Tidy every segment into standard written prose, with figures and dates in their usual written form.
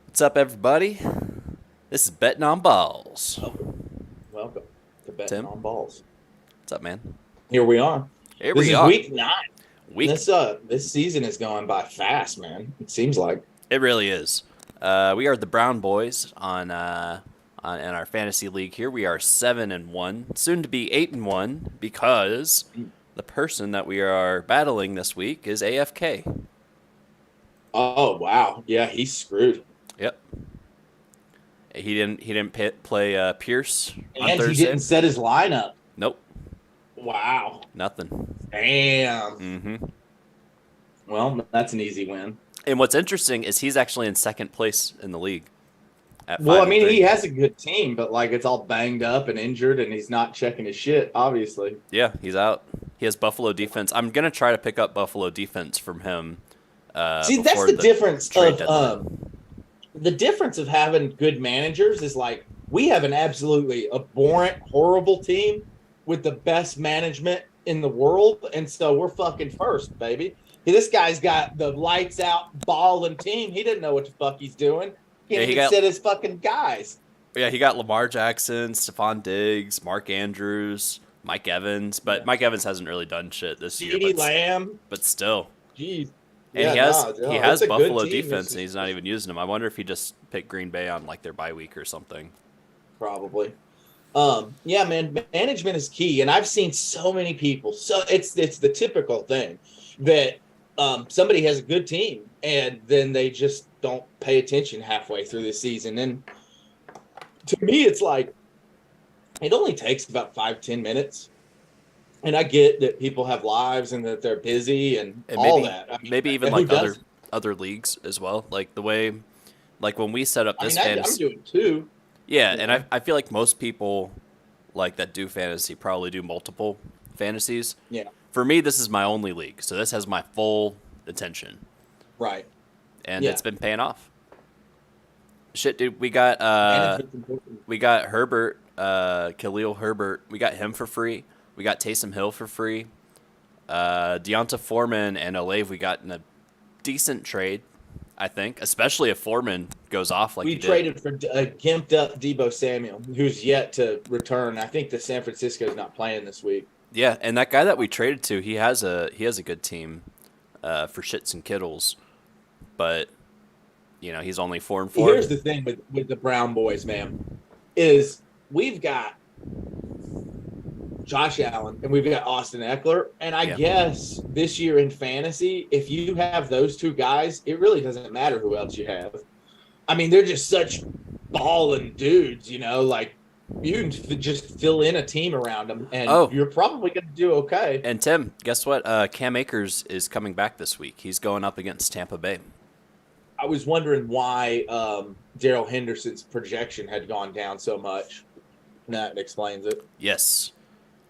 What's up, everybody? This is Betting on Balls. Welcome to Betting Tim, on Balls. what's up, man? Here we are. Here This we is are. week 9. Week. This season is going by fast, man. It seems like. It really is. We are the Brown Boys in our fantasy league. Here we are 7-1, soon to be 8-1, because the person that we are battling this week is AFK. Oh wow, yeah, he's screwed. Yep. He didn't play Pierce on And he Thursday. didn't set his lineup. Nope. Wow. Nothing. Damn. Mm-hmm. Well, that's an easy win. And what's interesting is he's actually in second place in the league. At Well, I 5-3. mean, he has a good team, but like it's all banged up and injured, and he's not checking his shit. Obviously. Yeah, he's out. He has Buffalo defense. I'm gonna try to pick up Buffalo defense from him. See, that's before the difference trade of deadline. the difference of having good managers is like we have an absolutely abhorrent, horrible team with the best management in the world, and so we're fucking first, baby. This guy's got the lights out balling team. He didn't know what the fuck he's doing. He Yeah, can't he even got- set his fucking guys. Yeah, he got Lamar Jackson, Stephon Diggs, Mark Andrews, Mike Evans, but Yeah. Mike Evans hasn't really done shit this year. CeeDee But, Lamb. but still, Jeez. and Yeah, he has no, he it's has a good Buffalo team. defense, It's and he's not even using them. I wonder if he just picked Green Bay on like their bye week or something. Probably. Yeah, man, management is key, and I've seen so many people. So it's the typical thing that somebody has a good team, and then they just don't pay attention halfway through the season. And to me, it's like it only takes about 5-10 minutes. And I get that people have lives and that they're busy and And all maybe that. I mean, maybe even who like doesn't? other leagues as well. Like the way, like when we set up I this mean, I'm fantasy. doing two. Yeah, you and know? I feel like most people like that do fantasy probably do multiple fantasies. Yeah, For me, this is my only league, so this has my full attention, right. and Yeah. it's been paying off. Shit, dude, we got Management's important. Herbert, Khalil Herbert. We got him for free. We got Taysom Hill for free. Deonta Foreman and Olave we got in a decent trade, I think, especially if Foreman goes off like We he did. traded for a gimped up Debo Samuel, who's yet to return. I think the San Francisco's not playing this week. Yeah, and that guy that we traded to, he has a good team for shits and kiddles, but he's only 4-4. Here's the thing with the Brown boys, man, is we've got Josh Allen and we've got Austin Eckler. And I Yeah. guess this year in fantasy, if you have those two guys, it really doesn't matter who else you have. I mean, they're just such balling dudes, like you can just fill in a team around them and you're probably going to do okay. And Tim, guess what? Cam Akers is coming back this week. He's going up against Tampa Bay. I was wondering why Daryl Henderson's projection had gone down so much. That explains it. Yes.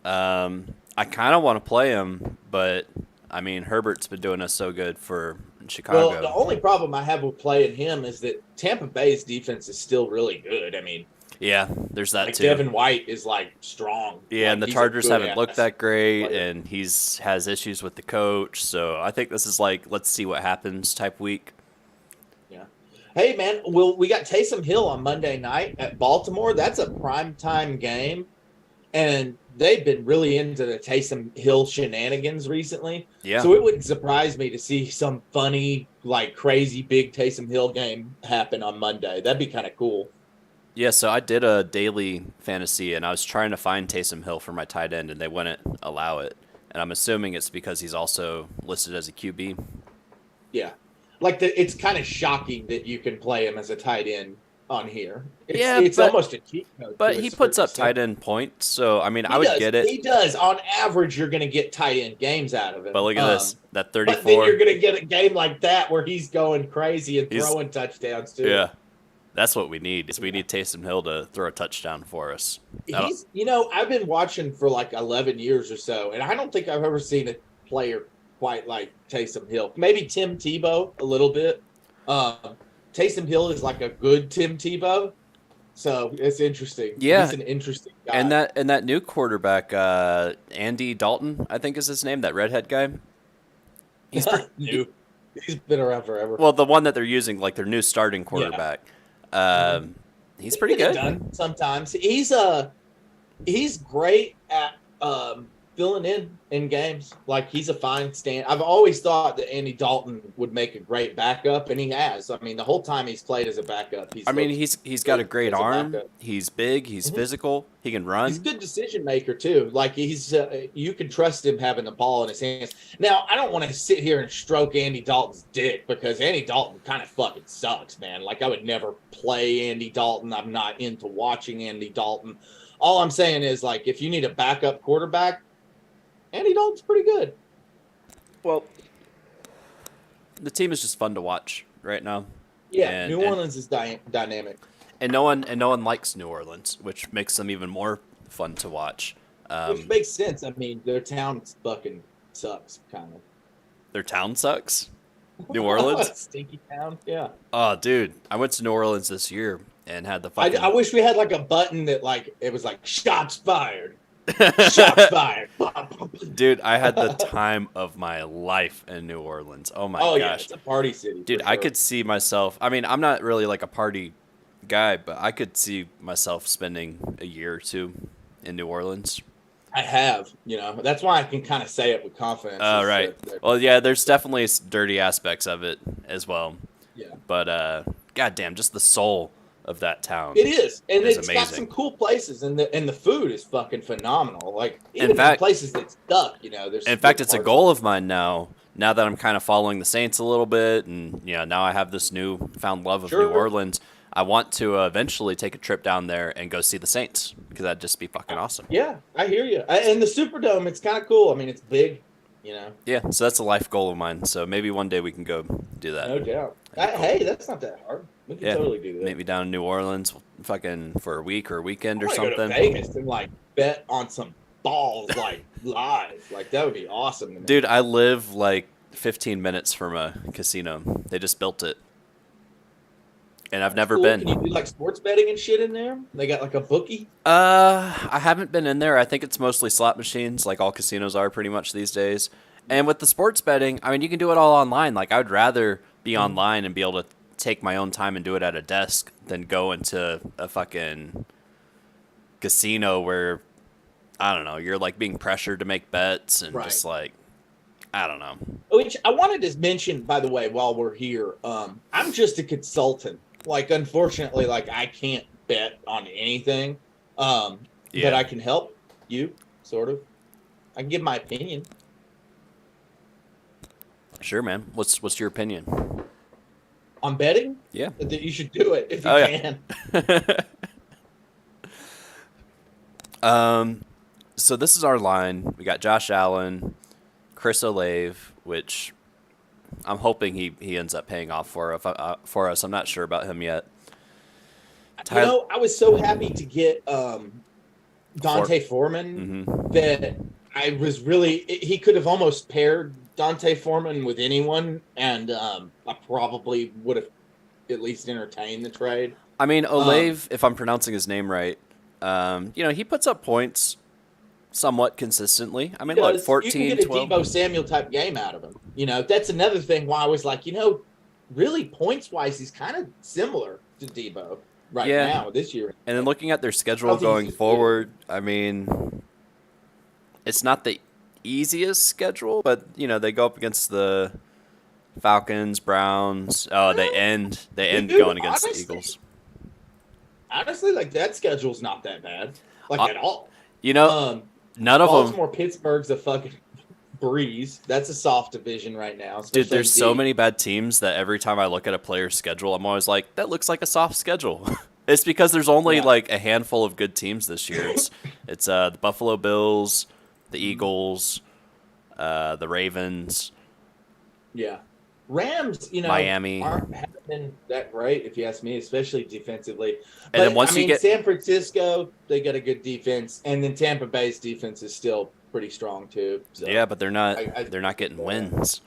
I kind of want to play him, but I mean, Herbert's been doing us so good for Chicago. Well, the only problem I have with playing him is that Tampa Bay's defense is still really good. I mean, Yeah, there's that like too. Devin White is like strong. Yeah, Like, and the he's a Chargers good haven't ass looked that great, player. and has issues with the coach. So I think this is like, let's see what happens type week. Yeah. Hey man, we got Taysom Hill on Monday night at Baltimore. That's a primetime game, and they've been really into the Taysom Hill shenanigans recently. Yeah. So it wouldn't surprise me to see some funny, like crazy big Taysom Hill game happen on Monday. That'd be kind of cool. Yeah, so I did a daily fantasy, and I was trying to find Taysom Hill for my tight end, and they wouldn't allow it. And I'm assuming it's because he's also listed as a QB. Yeah. Like it's kind of shocking that you can play him as a tight end on here. It's but- almost a cheat code. But to a he puts certain up tight extent. end points, so I mean, He I would does. get it. He does. On average, you're going to get tight end games out of him. But look at this, that But then 34. you're going to get a game like that where he's going crazy and He's- throwing touchdowns too. Yeah, that's what we need. Is we need Taysom Hill to throw a touchdown for us. That'll- I've been watching for like 11 years or so, and I don't think I've ever seen a player quite like Taysom Hill. Maybe Tim Tebow a little bit. Taysom Hill is like a good Tim Tebow, so it's interesting. Yeah. He's an interesting guy. And that new quarterback, Andy Dalton, I think is his name, that redhead guy. He's new. He's been around forever. Well, the one that they're using, like their new starting Yeah. quarterback. Mhm. He's He pretty get it good. done sometimes. He's great at filling in games. Like he's a fine stand. I've always thought that Andy Dalton would make a great backup, and he has. I mean, the whole time he's played as a backup, I mean, looked he's got a good great as a arm. backup. He's big. He's Mhm. physical. He can He's a run. good decision maker too. Like you can trust him having the ball in his hands. Now, I don't want to sit here and stroke Andy Dalton's dick because Andy Dalton kind of fucking sucks, man. Like I would never play Andy Dalton. I'm not into watching Andy Dalton. All I'm saying is like if you need a backup quarterback, Andy Dalton's pretty good. Well, the team is just fun to watch right now. Yeah, And- New and- Orleans is dynamic. And no one likes New Orleans, which makes them even more fun to watch. Which makes sense. I mean, their town fucking sucks, kind of. Their town sucks. New Orleans? Stinky town. Yeah. Oh, dude, I went to New Orleans this year and had the fucking. I wish we had like a button that like it was like shots fired. Shots fired. Dude, I had the time of my life in New Orleans. Oh my Yeah, gosh. it's a party city. Dude, for I sure. could see myself. I mean, I'm not really like a party guy, but I could see myself spending a year or two in New Orleans. I have, that's why I can kind of say it with confidence. Oh, is right. that- Well, yeah, there's definitely dirty aspects of it as well. yeah. But goddamn, just the soul of that town. It is, and It's it's got amazing. some cool places, and the food is fucking phenomenal. Like even in fact- places that suck, there's. In fact, it's a goal of mine now. Now that I'm kind of following the Saints a little bit, and now I have this newfound love of New Sure. Orleans. I want to eventually take a trip down there and go see the Saints because that'd just be fucking awesome. Yeah, I hear you. And the Superdome, it's kind of cool. I mean, it's big, Yeah, so that's a life goal of mine. So maybe one day we can go do that. no doubt. That'd be cool. Hey, that's not that hard. We can Yeah, totally do that. maybe down in New Orleans, fucking for a week or a weekend I or wanna go to something. Vegas and like bet on some balls like live. Like that would be awesome. To me. Dude, I live like 15 minutes from a casino. They just built it. And I've never Cool. been. Can you do like sports betting and shit in there? They got like a bookie. I haven't been in there. I think it's mostly slot machines, like all casinos are pretty much these days. And with the sports betting, I mean, you can do it all online. Like, I would rather be online and be able to take my own time and do it at a desk than go into a fucking casino where, I don't know, you're like being pressured to make bets and Right. just like, I don't know. Which I wanted to mention, by the way, while we're here, I'm just a consultant. Like, unfortunately, like I can't bet on anything, but Yeah. I can help you, sort of. I can give my opinion Sure, man. What's your opinion? on betting. Yeah. That you should do it if you Oh, yeah. can. So this is our line. We got Josh Allen, Chris Olave, which I'm hoping he ends up paying off for us. I'm not sure about him yet. I was so happy to get Dante Foreman Hmm. that I was really. He could have almost paired Dante Foreman with anyone, and I probably would have at least entertained the trade. I mean, Olave, if I'm pronouncing his name right, he puts up points somewhat consistently. I mean, look, Because 14, you can get a 12. Debo Samuel type game out of him. That's another thing why I was like, really points wise, he's kind of similar to Debo right Yeah. now this year. And then looking at their schedule I think going he's good. forward, I mean, it's not the easiest schedule, but they go up against the Falcons, Browns. Oh, they end Dude, going against honestly, the Eagles. Honestly, like that schedule's not that bad, like at all. None of them. Baltimore, Pittsburgh's a fucking breeze. That's a soft division right now. Dude, especially there's so D. many bad teams that every time I look at a player's schedule, I'm always like, that looks like a soft schedule. It's because there's only Yeah. like a handful of good teams this year. It's the Buffalo Bills, the Eagles, the Ravens. Yeah. Rams, Miami. haven't been that great, if you ask me, especially defensively. And then once you get- San Francisco, they got a good defense, and then Tampa Bay's defense is still pretty strong too. So. Yeah, but they're not. I- They're not getting yeah. wins,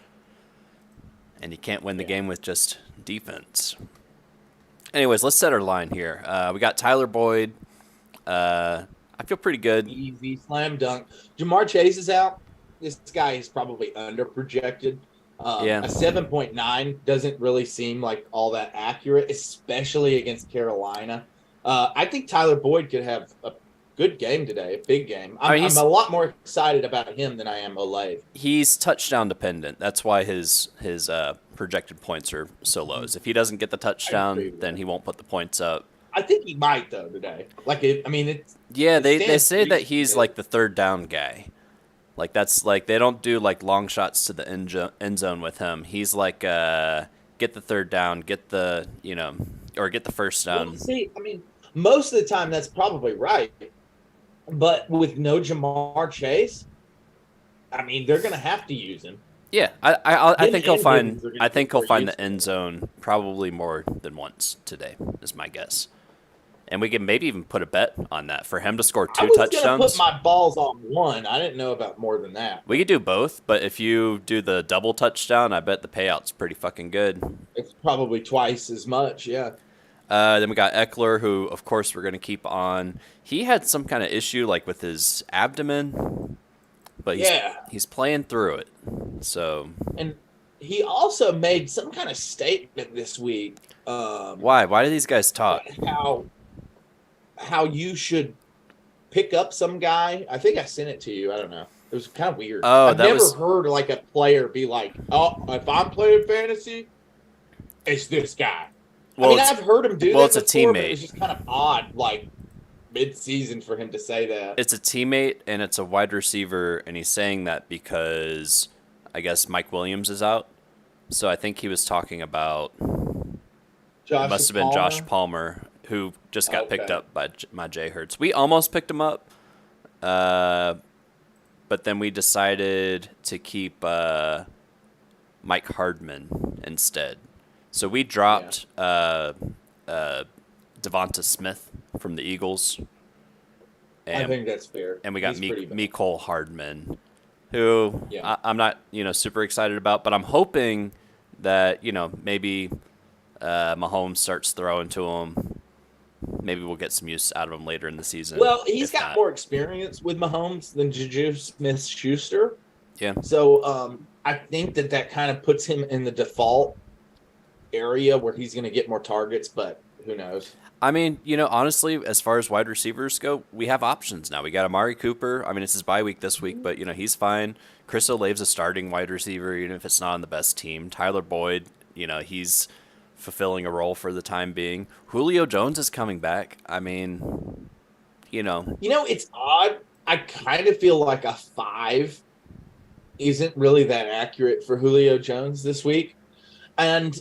and you can't win the Yeah. game with just defense. Anyways, let's set our line here. We got Tyler Boyd. I feel pretty good. Easy slam dunk. Jamar Chase is out. This guy is probably under projected. Yeah. A 7.9 doesn't really seem like all that accurate, especially against Carolina. I think Tyler Boyd could have a good game today, a big game. I mean, I'm a lot more excited about him than I am Olave. he's touchdown dependent. That's why his projected points are so low. Is if he doesn't get the agree touchdown, with then that. he won't put the points up. I think he might though today. I mean, it's Yeah, it they stands say that reason he's good. like the third down guy. Like that's like they don't do like long shots to the end zone with him. He's like get the third down, get the or get the first Well, down. see, I mean, most of the time that's probably right, but with no Jamar Chase, I mean, they're going to have to use him. Yeah, I Him think he'll and find Higgins are gonna I be think he'll more find the useful. end zone probably more than once today. Is my guess. And we can maybe even put a bet on that for him to score I two was going to touchdowns. put my balls on one. I didn't know about more than that. We could do both, but if you do the double touchdown, I bet the payout's pretty fucking good. It's probably twice as much. Yeah. Then we got Eckler, who of course we're gonna keep on. He had some kind of issue like with his abdomen, but he's playing through it. So And he also made some kind of statement this week. why? Why do these guys talk? How you should pick up some guy. I think I sent it to you. I don't know. It was kind of weird. Oh, I've that never was- heard like a player be like, "Oh, if I'm playing fantasy, it's this guy." Well, I mean, it's- I've heard him do well, that it's a before, but teammate. it was just kind of odd, like mid-season for him to say that. It's a teammate and it's a wide receiver, and he's saying that because I guess Mike Williams is out. So I think he was talking about Josh it must have been Palmer. Josh Palmer who just got picked Okay. up by my Jay Hurts. We almost picked him up, but then we decided to keep Mike Hardman instead. So we dropped Devonta Smith from the Eagles, I think that's fair. and we got He's pretty bad. Mecole Hardman, who Yeah. I'm not super excited about, but I'm hoping that maybe Mahomes starts throwing to him. Maybe we'll get some use out of him later in the season. Well, he's if got not. more experience with Mahomes than Juju Smith-Schuster. Yeah. So I think that kind of puts him in the default area where he's going to get more targets, but who knows? I mean, honestly, as far as wide receivers go, we have options now. We got Amari Cooper. I mean, it's his bye week this week, but he's fine. Chris Olave's a starting wide receiver, even if it's not on the best team. Tyler Boyd, he's fulfilling a role for the time being. Julio Jones is coming back. I mean, It's odd. I kind of feel like a 5 isn't really that accurate for Julio Jones this week. And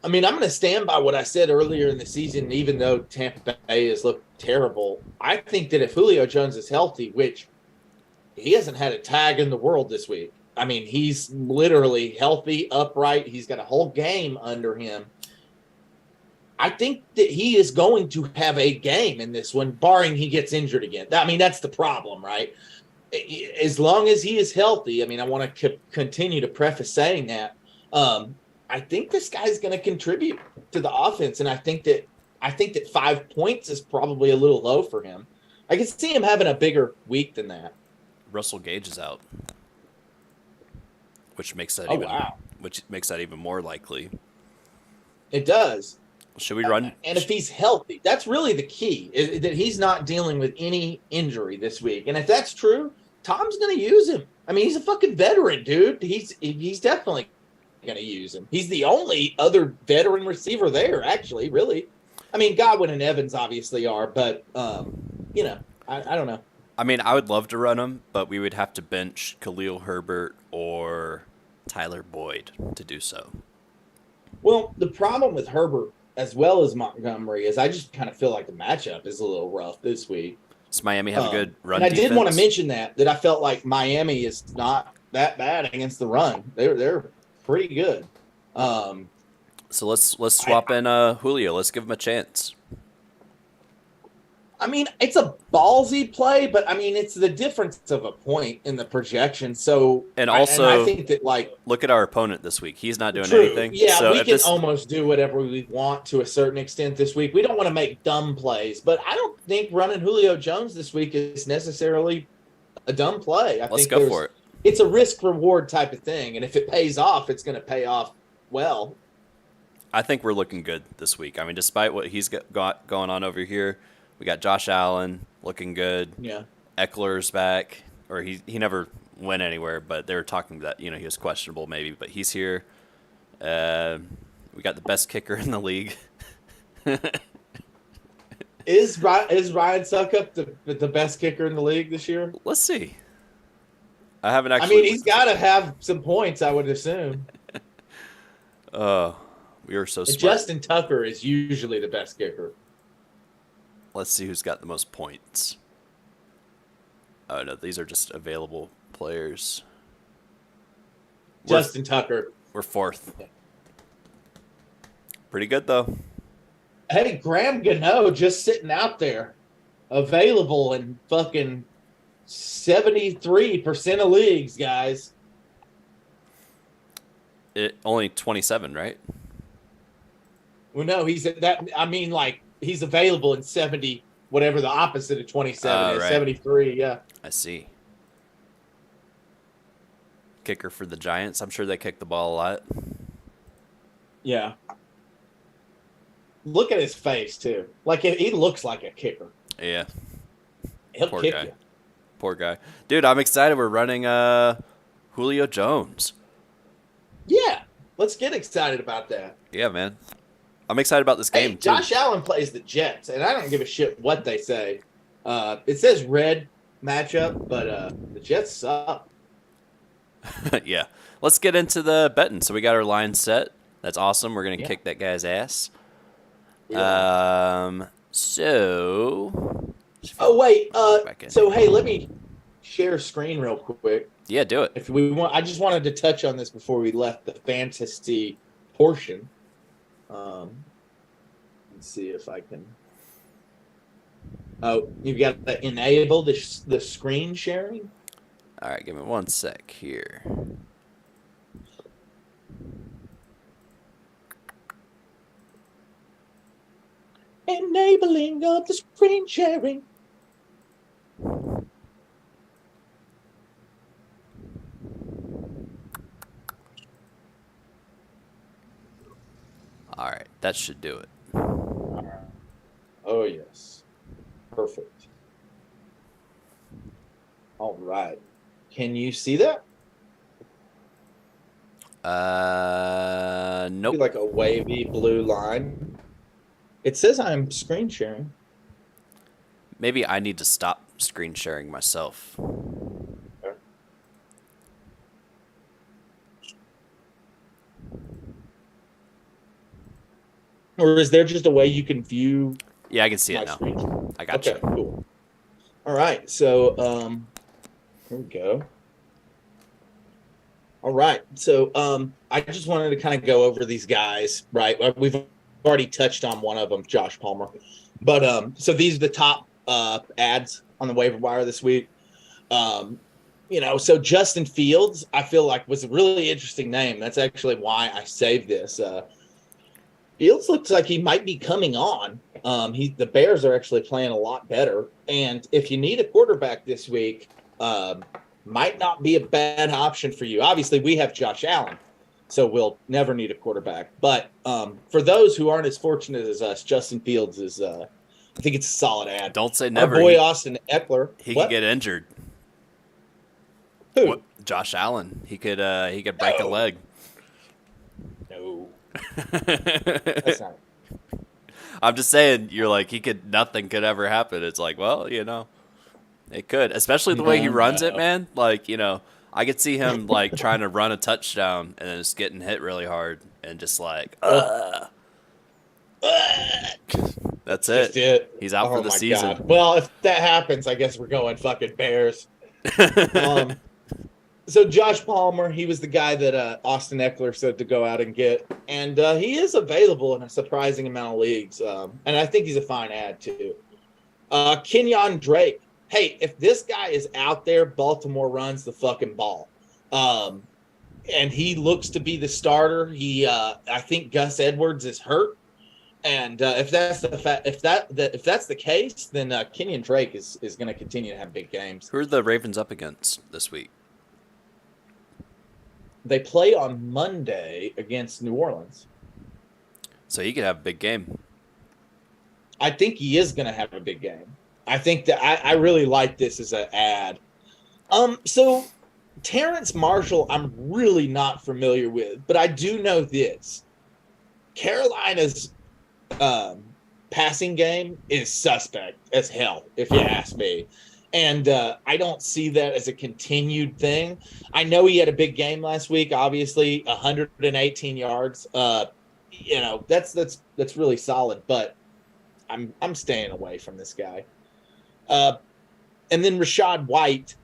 I mean, I'm going to stand by what I said earlier in the season, even though Tampa Bay has looked terrible. I think that if Julio Jones is healthy, which he hasn't had a tag in the world this week. I mean, he's literally healthy, upright. He's got a whole game under him. I think that he is going to have a game in this one, barring he gets injured again. I mean, that's the problem, right? As long as he is healthy, I mean, I want to continue to preface saying that. I think this guy's going to contribute to the offense, and I think that 5 points is probably a little low for him. I can see him having a bigger week than that. Russell Gage is out, which makes that even more likely. It does. Should we run? And if he's healthy, that's really the key, is that he's not dealing with any injury this week. And if that's true, Tom's going to use him. I mean, he's a fucking veteran, dude. He's definitely going to use him. He's the only other veteran receiver there, actually, really. I mean, Godwin and Evans obviously are, but, I don't know. I mean, I would love to run him, but we would have to bench Khalil Herbert or Tyler Boyd to do so. Well, the problem with Herbert as well as Montgomery is I just kind of feel like the matchup is a little rough this week. Does Miami have a good run And I defense? did want to mention that I felt like Miami is not that bad against the run. They're pretty good. So let's swap in Julio. Let's give him a chance. I mean, it's a ballsy play, but I mean, it's the difference of a point in the projection. So, And also, I think that look at our opponent this week. He's not doing true. anything. Yeah, so we if can this, almost do whatever we want to a certain extent this week. We don't want to make dumb plays, but I don't think running Julio Jones this week is necessarily a dumb play. let's go for it. it's a risk reward type of thing, and if it pays off, it's going to pay off well. I think we're looking good this week. I mean, despite what he's got going on over here, we got Josh Allen looking good. Yeah. Eckler's back, or he never went anywhere, but they were talking that he was questionable maybe, but he's here. We got the best kicker in the league. Is Ryan Suckup the best kicker in the league this year? Let's see. I haven't actually. I mean, he's got to have some points, I would assume. We are so And smart. Justin Tucker is usually the best kicker. Let's see who's got the most points. Oh no, these are just available players. Justin Tucker. We're fourth. Pretty good though. Hey, Graham Gano just sitting out there, available in fucking 73% of leagues, guys. It only 27, right? Well, no, he's at that. I mean, like he's available in 70, whatever the opposite of 27 is, right. 73. Yeah. I see. Kicker for the Giants. I'm sure they kick the ball a lot. Yeah. Look at his face too. Like he looks like a kicker. Yeah. He'll Poor kick guy. you. Poor guy. Dude, I'm excited. We're running Julio Jones. Yeah. Let's get excited about that. Yeah, man. I'm excited about this game Hey, too. Josh Allen plays the Jets, and I don't give a shit what they say. It says red matchup, but the Jets suck. Yeah. Let's get into the betting. So we got our line set. That's awesome. We're gonna Yeah. kick that guy's ass. Yeah. So. Oh wait. Back in. So hey, let me share screen real quick. Yeah, do it. If we want, I just wanted to touch on this before we left the fantasy portion. Let's see if I can. Oh, you've got to enable the screen sharing. All right, give me 1 sec here. Enabling of the screen sharing. All right, that should do it. Oh yes, perfect. All right, can you see that? Nope. Like a wavy blue line. It says I'm screen sharing. Maybe I need to stop screen sharing myself. Or is there just a way you can view Yeah, I can see my it now. screen? I got Okay, you. cool. All right, so here we go. All right, so I just wanted to kind of go over these guys, right? We've already touched on one of them, Josh Palmer, but so these are the top ads on the waiver wire this week. So Justin Fields, I feel like was a really interesting name. That's actually why I saved this. Fields looks like he might be coming on. The Bears are actually playing a lot better, and if you need a quarterback this week, might not be a bad option for you. Obviously, we have Josh Allen, so we'll never need a quarterback. But for those who aren't as fortunate as us, Justin Fields is. I think it's a solid ad. Don't say never. Our boy Austin Eckler. He What? could get injured. Who? What? Josh Allen. He could break a No. leg. No, that's not. I'm just saying, you're like, nothing could ever happen. It's like, well, it could, especially the way he runs it, No. man. Like, I could see him like trying to run a touchdown and then just getting hit really hard and just like, that's Just it. it. He's out for the my season. God. Well, if that happens, I guess we're going fucking Bears. So Josh Palmer, he was the guy that Austin Eckler said to go out and get, and he is available in a surprising amount of leagues, and I think he's a fine ad too. Kenyon Drake, hey, if this guy is out there, Baltimore runs the fucking ball, and he looks to be the starter. I think Gus Edwards is hurt, and if that's the case, then Kenyon Drake is going to continue to have big games. Who are the Ravens up against this week? They play on Monday against New Orleans. So he could have a big game. I think he is going to have a big game. I think that I really like this as an ad. So Terrence Marshall, I'm really not familiar with, but I do know this: Carolina's passing game is suspect as hell, if you ask me. And I don't see that as a continued thing. I know he had a big game last week. Obviously, 118 yards. That's really solid. But I'm staying away from this guy. And then Rachaad White.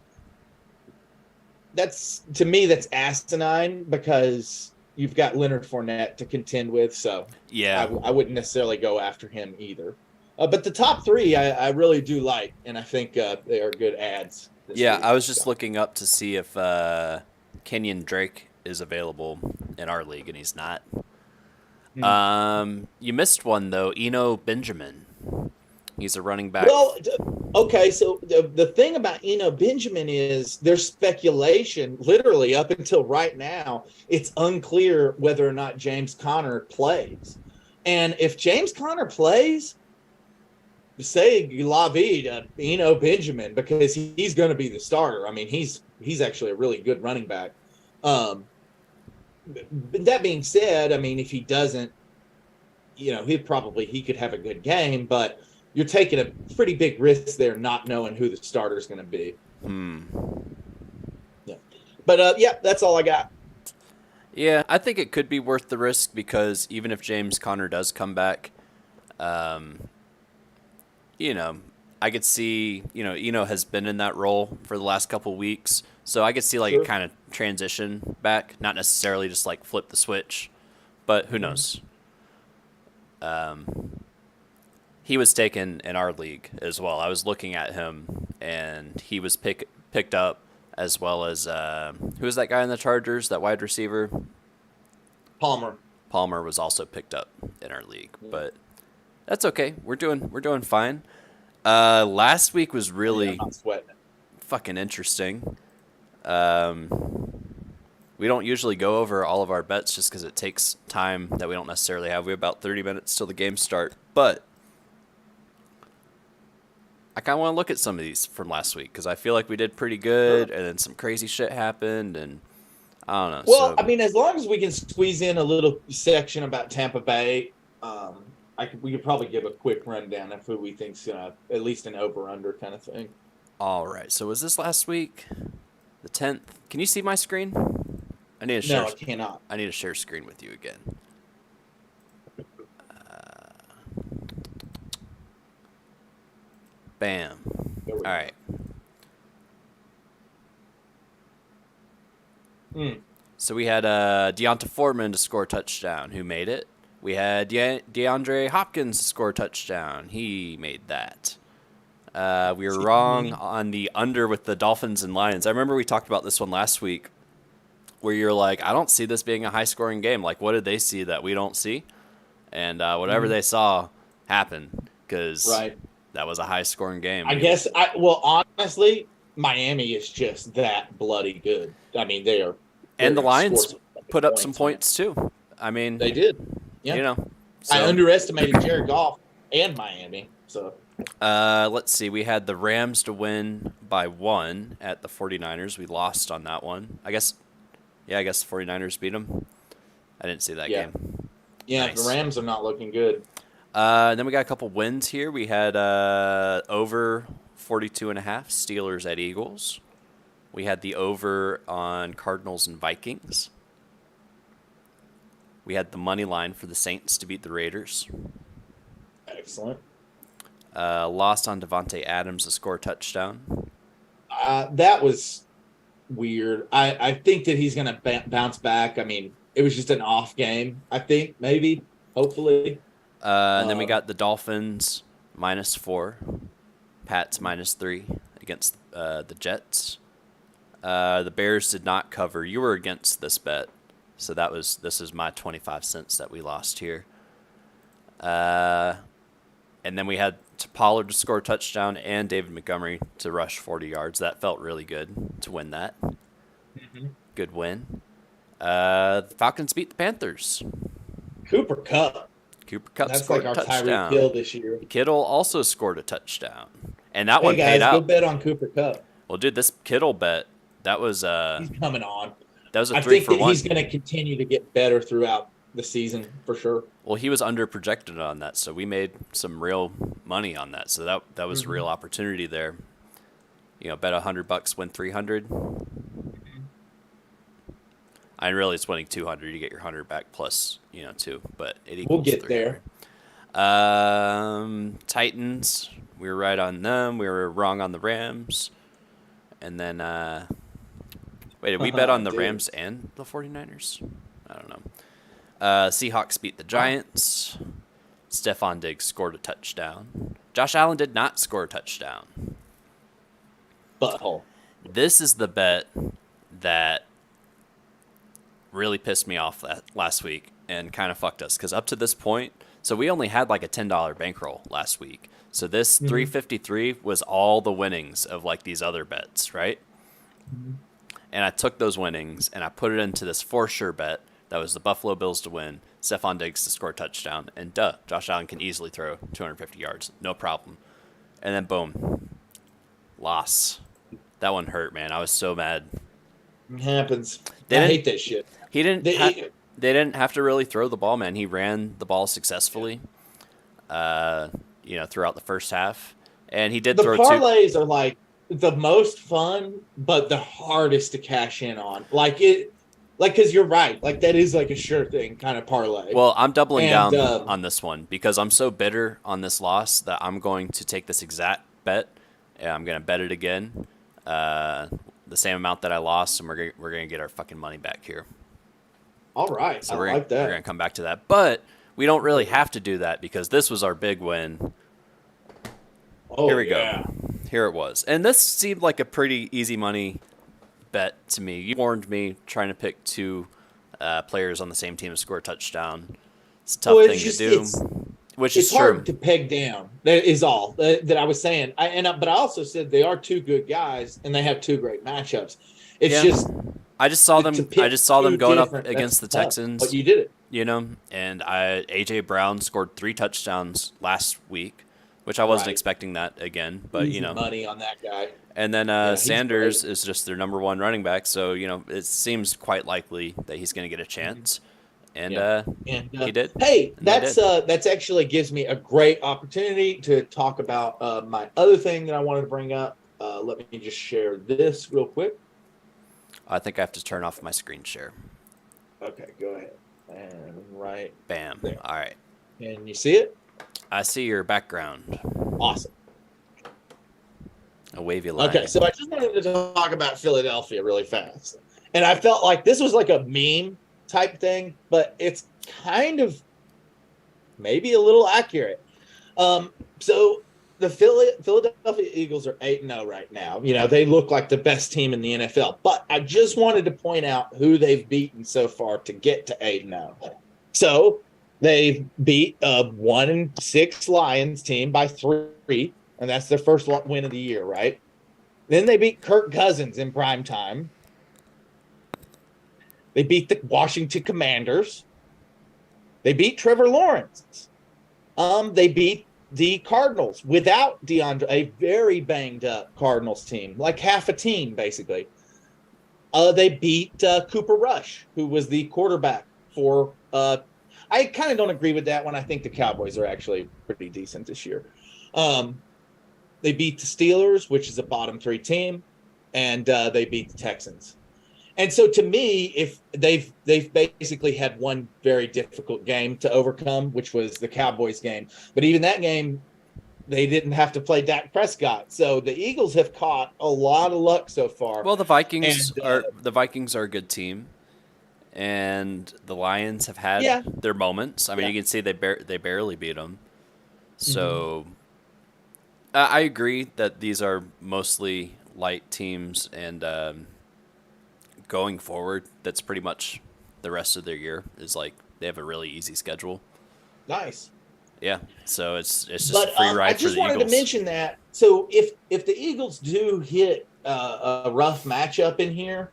To me, that's asinine because you've got Leonard Fournette to contend with. So Yeah. I wouldn't necessarily go after him either. But the top three, I really do like, and I think they are good ads. Yeah, I was just looking up to see if Kenyon Drake is available in our league, and he's not. You missed one, though. Eno Benjamin. He's a running back. Well, okay, so the thing about Eno Benjamin is there's speculation, literally up until right now, it's unclear whether or not James Conner plays. And if James Conner plays, say la vie to Eno Benjamin, because he's going to be the starter. I mean, he's actually a really good running back. That being said, I mean, if he doesn't, he could have a good game, but you're taking a pretty big risk there, not knowing who the starter is going to be. Yeah, but that's all I got. Yeah, I think it could be worth the risk because even if James Conner does come back, I could see, Eno has been in that role for the last couple weeks, so I could see like a kind of transition back, not necessarily just like flip the switch, but who knows? He was taken in our league as well. I was looking at him, and he was picked up as well as who was that guy in the Chargers? That wide receiver, Palmer. Palmer was also picked up in our league, but that's okay. We're doing fine. Last week was really fucking interesting. We don't usually go over all of our bets just because it takes time that we don't necessarily have. We have about 30 minutes till the games start, but I kind of want to look at some of these from last week because I feel like we did pretty good, and then some crazy shit happened, and I don't know. Well, I mean, as long as we can squeeze in a little section about Tampa Bay, we could probably give a quick rundown of who we think's at least an over/under kind of thing. All right. So was this last week, the 10th? Can you see my screen? I need to share. No, I cannot. I need to share screen with you again. Bam. All right. So we had Deonta Foreman to score a touchdown. Who made it? We had DeAndre Hopkins to score a touchdown. He made that. We were wrong on the under with the Dolphins and Lions. I remember we talked about this one last week where you're like, I don't see this being a high-scoring game. Like, what did they see that we don't see? And whatever they saw happened because that was a high-scoring game. Honestly, Miami is just that bloody good. I mean, they are. And the Lions put up some points, too. I mean, they did. Yeah. So. I underestimated Jared Goff and Miami. So let's see. We had the Rams to win by 1 at the 49ers. We lost on that one. I guess the 49ers beat them. I didn't see that game. Yeah, nice. The Rams are not looking good. Then we got a couple wins here. We had over 42.5 Steelers at Eagles. We had the over on Cardinals and Vikings. We had the money line for the Saints to beat the Raiders. Excellent. Lost on Devontae Adams to score a touchdown. That was weird. I think that he's going to bounce back. I mean, it was just an off game, I think, maybe, hopefully. And then we got the Dolphins -4, Pats -3 against the Jets. The Bears did not cover. You were against this bet, so this is my 25 cents that we lost here. And then we had Pollard to score a touchdown and David Montgomery to rush 40 yards. That felt really good to win that. Mm-hmm. Good win. The Falcons beat the Panthers. Cooper Cup. Cooper Cup That's scored like a our Tyreek touchdown. Hill this year. Kittle also scored a touchdown, and that Hey one paid guys, go out. bet on Cooper Cup. Well, dude, this Kittle bet that was He's coming on. a I three think for that one. he's going to continue to get better throughout the season for sure. Well, he was under projected on that, so we made some real money on that. So that was a real opportunity there. You know, bet $100, win 300. I really it's winning 200. You get your 100 back plus, you know, 2, but it equals We'll get 300. there. Titans, we were right on them. We were wrong on the Rams. And then wait, did we bet on the Dude. Rams and the 49ers? I don't know. Seahawks beat the Giants. Stephon Diggs scored a touchdown. Josh Allen did not score a touchdown. Butthole. This is the bet that really pissed me off last week and kind of fucked us because up to this point, so we only had like a $10 bankroll last week. So this 353 was all the winnings of like these other bets, right? And I took those winnings and I put it into this for sure bet that was the Buffalo Bills to win, Stephon Diggs to score a touchdown, and Josh Allen can easily throw 250 yards, no problem. And then boom, loss. That one hurt, man. I was so mad. It happens. They I didn't- hate that shit. He didn't. They- They didn't have to really throw the ball, man. He ran the ball successfully, you know, throughout the first half, and he did The throw two. parlays are like the most fun, but the hardest to cash in on. Because you're right. Like that is like a sure thing kind of parlay. Well, I'm doubling And, down on this one because I'm so bitter on this loss that I'm going to take this exact bet and I'm going to bet it again, the same amount that I lost, and we're going to get our fucking money back here. All right. So I we're like gonna, that. we're going to come back to that, but we don't really have to do that because this was our big win. Oh, Here we yeah. go. Here it was. And this seemed like a pretty easy money bet to me. You warned me trying to pick two players on the same team to score a touchdown. It's a tough Well, thing to do, which It's is hard true. to peg down. That is all that I was saying. But I also said they are two good guys and they have two great matchups. It's Yeah. just I just saw them. to pick I just saw them two going up different- against the that's tough. Texans. But you did it. You know, and AJ Brown scored 3 touchdowns last week, which I wasn't Right. expecting that again. But Easy you know, money on that guy. and then he's Sanders great. is just their number 1 running back, so you know it seems quite likely that he's going to get a chance. And Yeah. And he did. Hey, And they that's actually gives me a great opportunity to talk about my other thing that I wanted to bring up. Let me just share this real quick. I think I have to turn off my screen share. Okay, go ahead. And right, Bam. There. All right. and you see it? I see your background. Awesome. A wavy line. Okay, so I just wanted to talk about Philadelphia really fast. And I felt like this was like a meme type thing, but it's kind of maybe a little accurate. So the Philadelphia Eagles are 8-0 right now. You know, they look like the best team in the NFL. But I just wanted to point out who they've beaten so far to get to 8-0. So they've beat a 1-6 Lions team by 3, and that's their first win of the year, right? Then they beat Kirk Cousins in prime time. They beat the Washington Commanders. They beat Trevor Lawrence. They beat the Cardinals without DeAndre, a very banged up Cardinals team, like half a team basically. They beat Cooper Rush, who was the quarterback for. I kind of don't agree with that one. I think the Cowboys are actually pretty decent this year. They beat the Steelers, which is a bottom 3 team, and they beat the Texans. And so to me, if they've basically had one very difficult game to overcome, which was the Cowboys game. But even that game, they didn't have to play Dak Prescott. So the Eagles have caught a lot of luck so far. Well, the Vikings And, are a good team, and the Lions have had Yeah. their moments. I mean, Yeah. you can see they barely beat them. So I agree that these are mostly light teams, and going forward, that's pretty much the rest of their year. Is like they have a really easy schedule. Nice. Yeah, so it's just But a free I ride for just the wanted Eagles. to mention that. So if the Eagles do hit a rough matchup in here,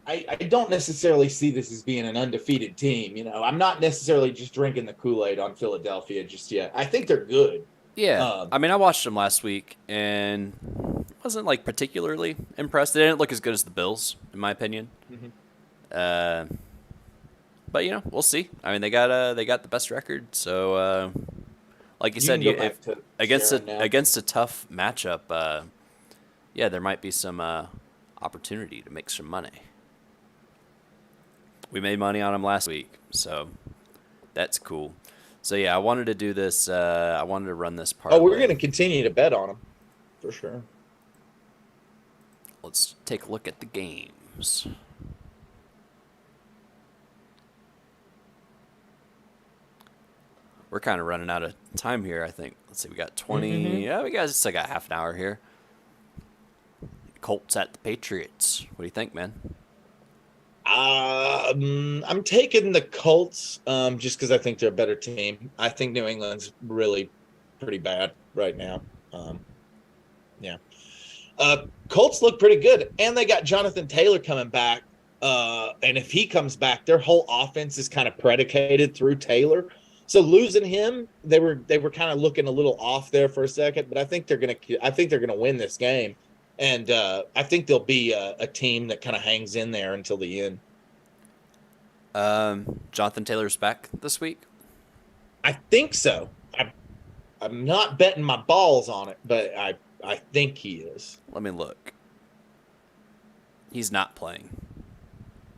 I don't necessarily see this as being an undefeated team. I'm not necessarily just drinking the Kool-Aid on Philadelphia just yet. I think they're good. Yeah, Um, I mean, I watched them last week and wasn't like particularly impressed. They didn't look as good as the Bills, in my opinion. Mhm. Uh, but we'll see. I mean, they got the best record, so like you you said, can go if back to against Sharon now. a tough matchup, yeah, there might be some opportunity to make some money. We made money on them last week, so that's cool. So yeah, I wanted to do this. I wanted to run this part. Oh, we're going to continue to bet on them for sure. Let's take a look at the games. We're kind of running out of time here, I think. Let's see, we got 20. Mhm. Yeah, we guys still got half an hour here. Colts at the Patriots. What do you think, man? I'm taking the Colts just because I think they're a better team. I think New England's really pretty bad right now. Yeah. Colts look pretty good, and they got Jonathan Taylor coming back. And if he comes back, their whole offense is kind of predicated through Taylor. So losing him, they were kind of looking a little off there for a second, but I think they're gonna win this game, and I think they'll be a team that kind of hangs in there until the end. Jonathan Taylor's back this week. I think so. I'm not betting my balls on it, but I think he is. Let me look. He's not playing.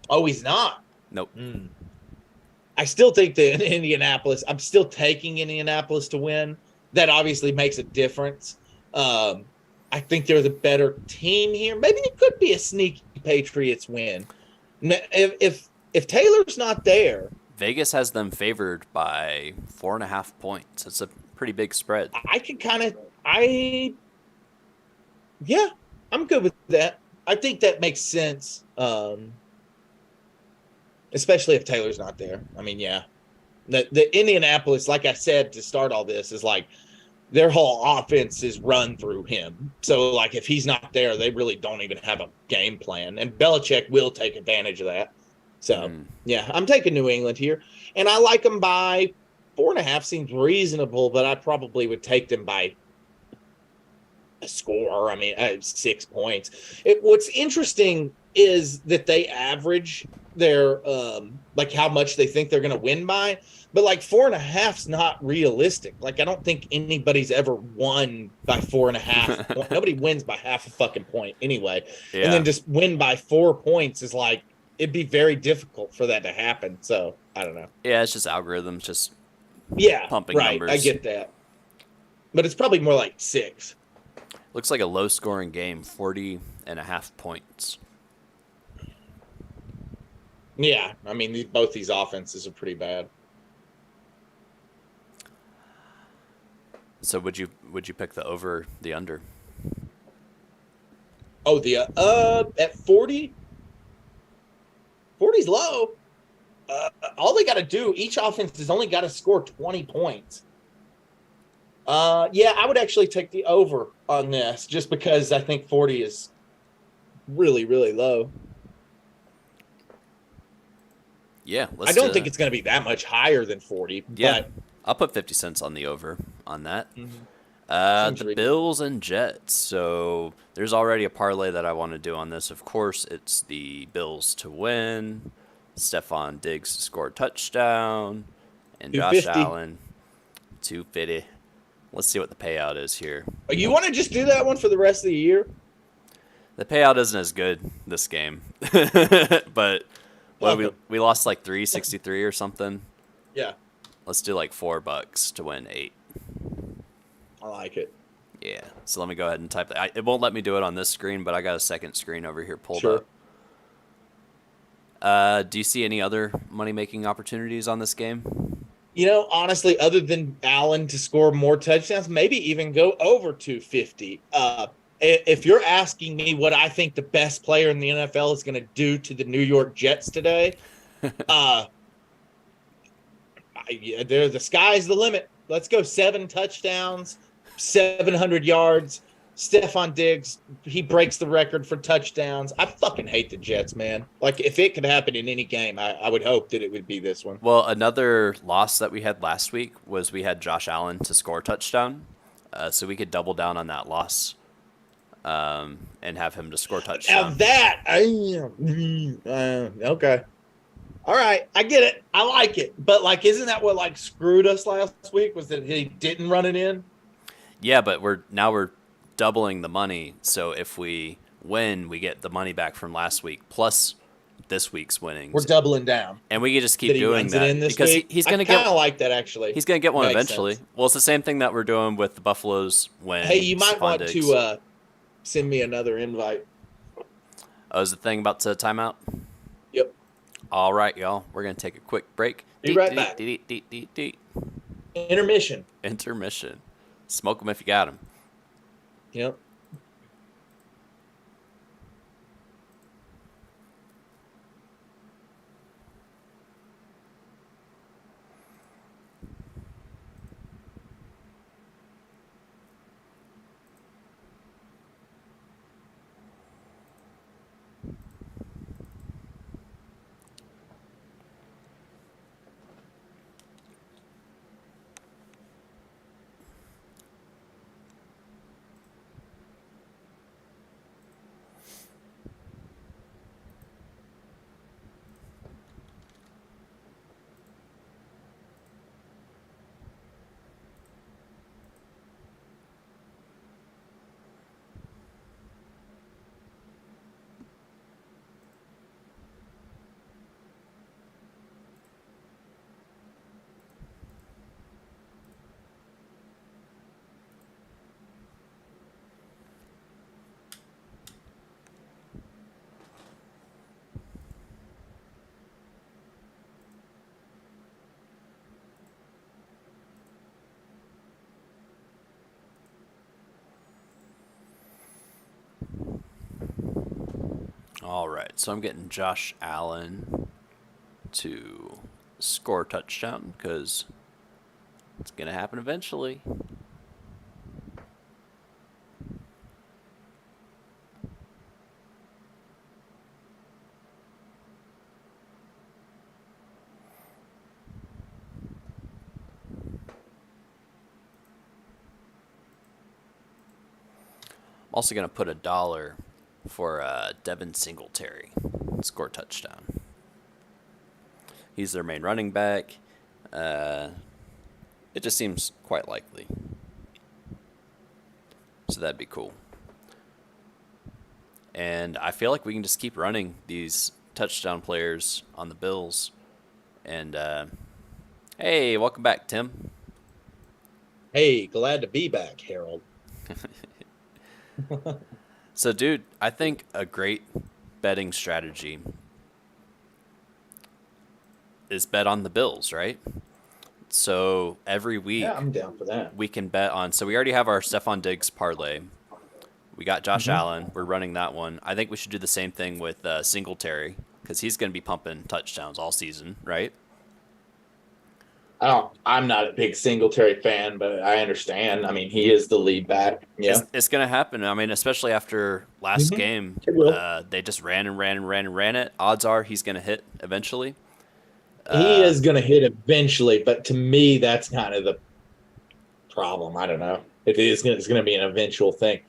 Oh, he's not. Nope. I still think that I'm still taking Indianapolis to win. That obviously makes a difference. I think they're the better team here. Maybe it could be a sneaky Patriots win. If Taylor's not there, Vegas has them favored by 4.5 points. It's a pretty big spread. yeah, I'm good with that. I think that makes sense. Especially if Taylor's not there. I mean, yeah. The Indianapolis, like I said to start all this, is like their whole offense is run through him. So, like, if he's not there, they really don't even have a game plan. And Belichick will take advantage of that. So, yeah, I'm taking New England here. And I like them by 4.5 seems reasonable, but I probably would take them by a score. I mean, 6 points. What's interesting is that they average their like how much they think they're going to win by, but like 4.5's not realistic. Like, I don't think anybody's ever won by 4.5. Nobody wins by half a fucking point anyway. Yeah. And then just win by 4 points is like, it'd be very difficult for that to happen. So I don't know. Yeah, it's just algorithms, just pumping right. numbers. I get that, but it's probably more like 6. Looks like a low-scoring game, 40.5 points. Yeah, I mean, both these offenses are pretty bad. So would you pick the over, or the under? Oh, at 40, 40's low. All they got to do, each offense has only got to score 20 points. Yeah, I would actually take the over on this just because I think 40 is really, really low. Yeah, I don't think it's going to be that much higher than 40. Yeah, but I'll put 50 cents on the over on that. Seems The reasonable. Bills and Jets. So there's already a parlay that I want to do on this. Of course, it's the Bills to win. Stephon Diggs to score a touchdown. And Josh 250. Allen, 250. Let's see what the payout is here. You want to just do that one for the rest of the year? The payout isn't as good this game. But we lost like 363 or something. Yeah, Let's do like $4 to win 8. I like it. Yeah. So let me go ahead and type that. It won't let me do it on this screen, but I got a second screen over here pulled Sure. up. Do you see any other money-making opportunities on this game? Honestly, other than Allen to score more touchdowns, maybe even go over 250. If you're asking me what I think the best player in the NFL is going to do to the New York Jets today, the sky's the limit. Let's go 7 touchdowns, 700 yards. Stephon Diggs, he breaks the record for touchdowns. I fucking hate the Jets, man. Like, if it could happen in any game, I would hope that it would be this one. Well, another loss that we had last week was we had Josh Allen to score a touchdown, so we could double down on that loss and have him to score a Now touchdown. that, okay. All right, I get it. I like it. But, like, isn't that what, like, screwed us last week, was that he didn't run it in? Yeah, but we're doubling the money. So if we win, we get the money back from last week plus this week's winnings. We're doubling down. And we can just keep That he doing runs that it in this because week? he's going to I kind get of like that, actually. he's going to get one Makes eventually. sense. Well, it's the same thing that we're doing with the Buffaloes when Hey, you might Stephon want Diggs. to send me another invite. Oh, is the thing about to timeout? Yep. All right, y'all. We're going to take a quick break. Be right back. Intermission. Intermission. Smoke them if you got them. Yep. All right, so I'm getting Josh Allen to score a touchdown because it's going to happen eventually. I'm also going to put $1 for Devin Singletary score touchdown. He's their main running back. It just seems quite likely. So that'd be cool. And I feel like we can just keep running these touchdown players on the Bills. And hey, welcome back, Tim. Hey, glad to be back, Harold. So, dude, I think a great betting strategy is bet on the Bills, right? So every week Yeah, I'm down for that. we can bet on. So we already have our Stephon Diggs parlay. We got Josh Allen. We're running that one. I think we should do the same thing with Singletary because he's going to be pumping touchdowns all season, right? I'm not a big Singletary fan, but I understand. I mean, he is the lead back. Yeah. It's going to happen. I mean, especially after last game, It will. they just ran it. Odds are he's going to hit eventually. He is going to hit eventually, but to me, that's kind of the problem. I don't know. It's going to be an eventual thing.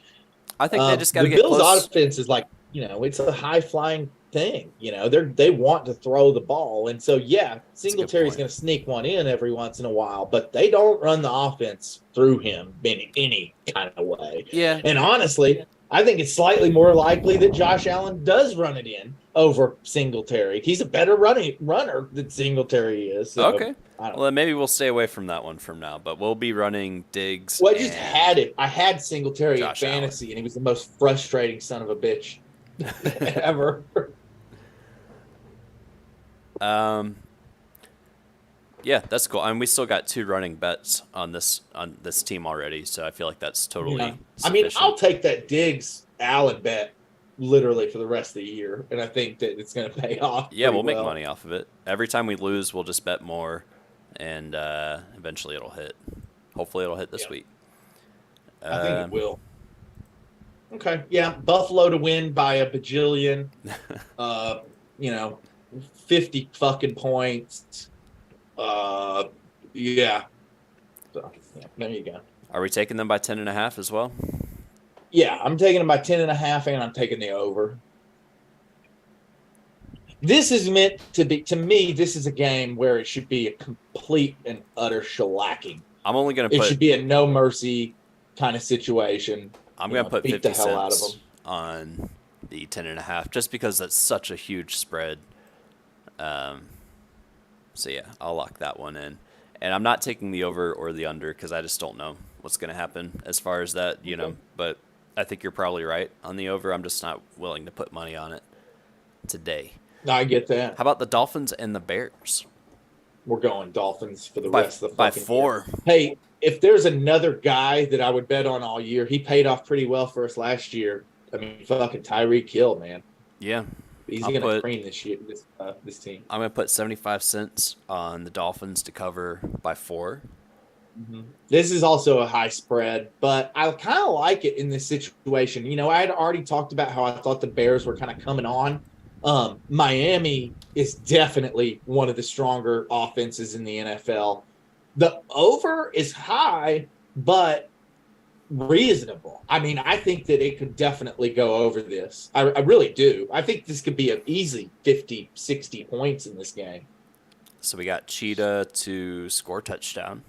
I think they just got to the get Bills' close. offense is like, it's a high flying thing. They want to throw the ball, and so Singletary's point. going to sneak one in every once in a while, but they don't run the offense through him in any kind of way. Yeah. And honestly, I think it's slightly more likely that Josh Allen does run it in over Singletary. He's a better runner than Singletary is. So, Okay. I don't Well, then maybe we'll stay away from that one from now, but we'll be running Diggs. Well, I just and- had it. I had Singletary Josh in fantasy, and he was the most frustrating son of a bitch ever. Yeah, that's cool. I mean, we still got 2 running bets on this team already, so I feel like that's totally. Yeah. I mean, sufficient. I'll take that Diggs Allen bet literally for the rest of the year, and I think that it's going to pay off. Yeah, we'll pretty make well. money off of it. Every time we lose, we'll just bet more, and eventually it'll hit. Hopefully, it'll hit this Yeah. week. I think it will. Okay. Yeah. Buffalo to win by a bajillion. Uh, you know, 50 fucking points. Uh, yeah. So, yeah, there you go. Are we taking them by 10.5 as well? Yeah, I'm taking them by 10.5, and I'm taking the over. This is meant to be, to me, this is a game where it should be a complete and utter shellacking. I'm only gonna It put should be a no mercy kind of situation. I'm gonna put Beat the 50 hell out of cents them. on the 10.5, just because that's such a huge spread. Um, so yeah, I'll lock that one in. And I'm not taking the over or the under because I just don't know what's gonna happen as far as that, Okay. But I think you're probably right on the over. I'm just not willing to put money on it today. I get that. How about the Dolphins and the Bears? We're going Dolphins for the By rest of the by fucking year. 4. Hey, if there's another guy that I would bet on all year, he paid off pretty well for us last year. I mean, fucking Tyreek Hill, man. Yeah, He's I'll gonna put cream this year. This team. I'm gonna put 75 cents on the Dolphins to cover by 4. This is also a high spread, but I kind of like it in this situation. I had already talked about how I thought the Bears were kind of coming on. Miami is definitely one of the stronger offenses in the NFL. The over is high, but reasonable. I mean, I think that it could definitely go over this. I really do. I think this could be an easy 50, 60 points in this game. So we got Cheetah to score touchdown.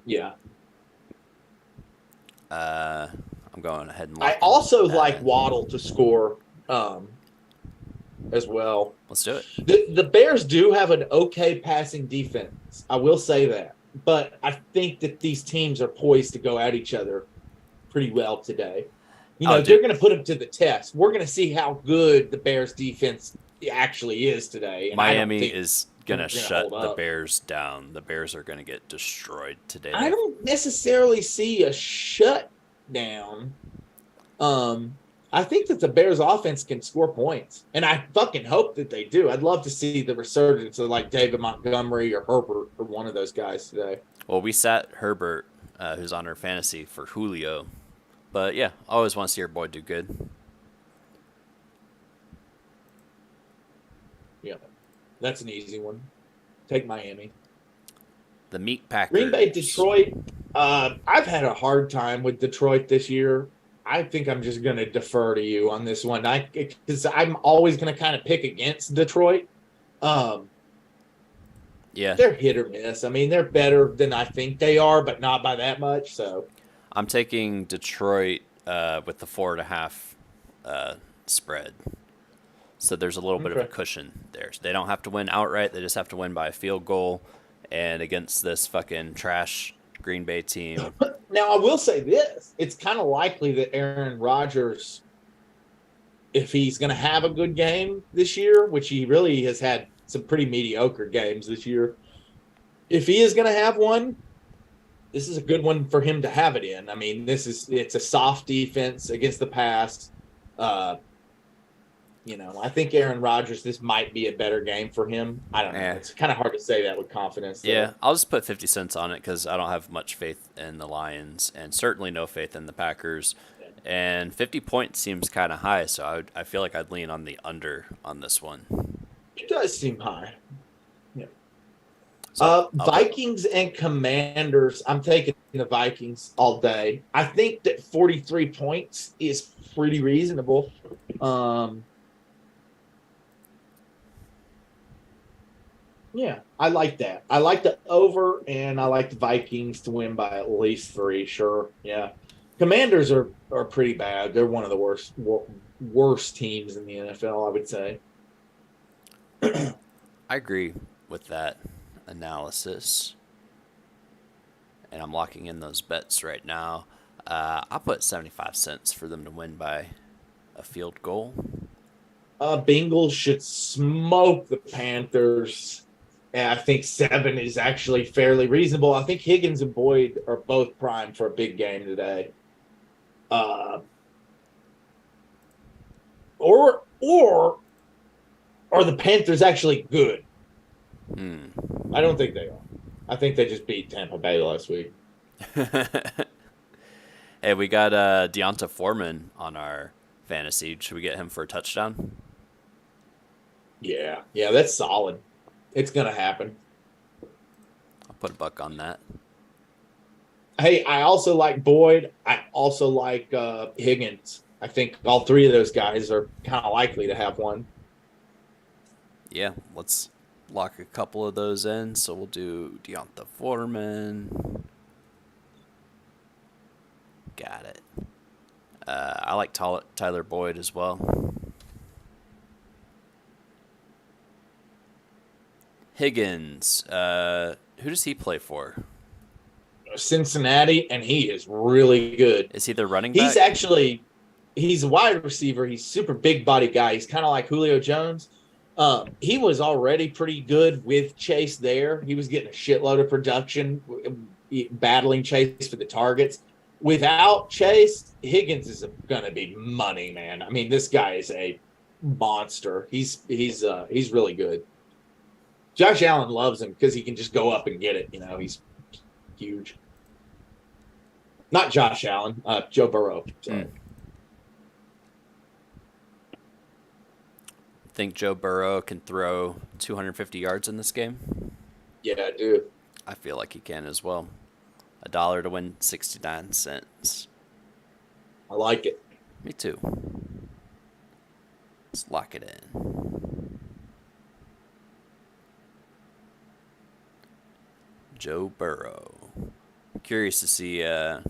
Yeah. I'm going ahead and I lock also that like in. Waddle to score as well. Let's do it. The Bears do have an okay passing defense. I will say that. But I think that these teams are poised to go at each other pretty well today. Oh, They're dude. going to put them to the test. We're going to see how good the Bears defense actually is today. And Miami is gonna they're gonna shut hold the up. Bears down. The Bears are gonna get destroyed today. I don't necessarily see a shutdown. I think that the Bears offense can score points, and I fucking hope that they do. I'd love to see the resurgence of like David Montgomery or Herbert or one of those guys today. Well, we sat Herbert, who's on our fantasy, for Julio. But yeah, I always want to see your boy do good. Yeah, that's an easy one. Take Miami. The Meat Packers. Green Bay, Detroit. I've had a hard time with Detroit this year. I think I'm just going to defer to you on this one. Because I'm always going to kind of pick against Detroit. Yeah, They're hit or miss. I mean, they're better than I think they are, but not by that much. So I'm taking Detroit with the 4.5 spread. So there's a little bit of a Okay. cushion there. So they don't have to win outright. They just have to win by a field goal. And against this fucking trash Green Bay team, now I will say this: it's kind of likely that Aaron Rodgers, if he's going to have a good game this year, which he really has had some pretty mediocre games this year, if he is going to have one, this is a good one for him to have it in. I mean, it's a soft defense against the pass. I think Aaron Rodgers, this might be a better game for him. I don't know. Eh. It's kind of hard to say that with confidence. Though. yeah, I'll just put 50 cents on it because I don't have much faith in the Lions and certainly no faith in the Packers. And 50 points seems kind of high, so I feel like I'd lean on the under on this one. It does seem high. Yeah. So I'll put- Vikings and Commanders. I'm taking the Vikings all day. I think that 43 points is pretty reasonable. Yeah, I like that. I like the over, and I like the Vikings to win by at least 3. Sure, yeah. Commanders are pretty bad. They're one of the worst teams in the NFL, I would say. I agree with that analysis. And I'm locking in those bets right now. I'll put 75 cents for them to win by a field goal. Bengals should smoke the Panthers. And I think 7 is actually fairly reasonable. I think Higgins and Boyd are both primed for a big game today. Or are the Panthers actually good? I don't think they are. I think they just beat Tampa Bay last week. Hey, we got Deonta Foreman on our fantasy. Should we get him for a touchdown? Yeah, yeah, that's solid. It's gonna happen. I'll put a buck on that. Hey, I also like Boyd. I also like Higgins. I think all three of those guys are kind of likely to have one. Yeah, let's lock a couple of those in. So we'll do Deonta Foreman. Got it. I like Tyler Boyd as well. Higgins. Who does he play for? Cincinnati, and he is really good. Is he the running back? He's a wide receiver. He's super big body guy. He's kind of like Julio Jones. He was already pretty good with Chase there. He was getting a shitload of production, battling Chase for the targets. Without Chase, Higgins is going to be money, man. I mean, this guy is a monster. He's really good. Josh Allen loves him because he can just go up and get it. You know, he's huge. Not Josh Allen, Joe Burrow. Sorry. Think Joe Burrow can throw 250 yards in this game? Yeah, I do. I feel like he can as well. $1 to win 69 cents. I like it. Me too. Let's lock it in. Joe Burrow. I'm curious to see how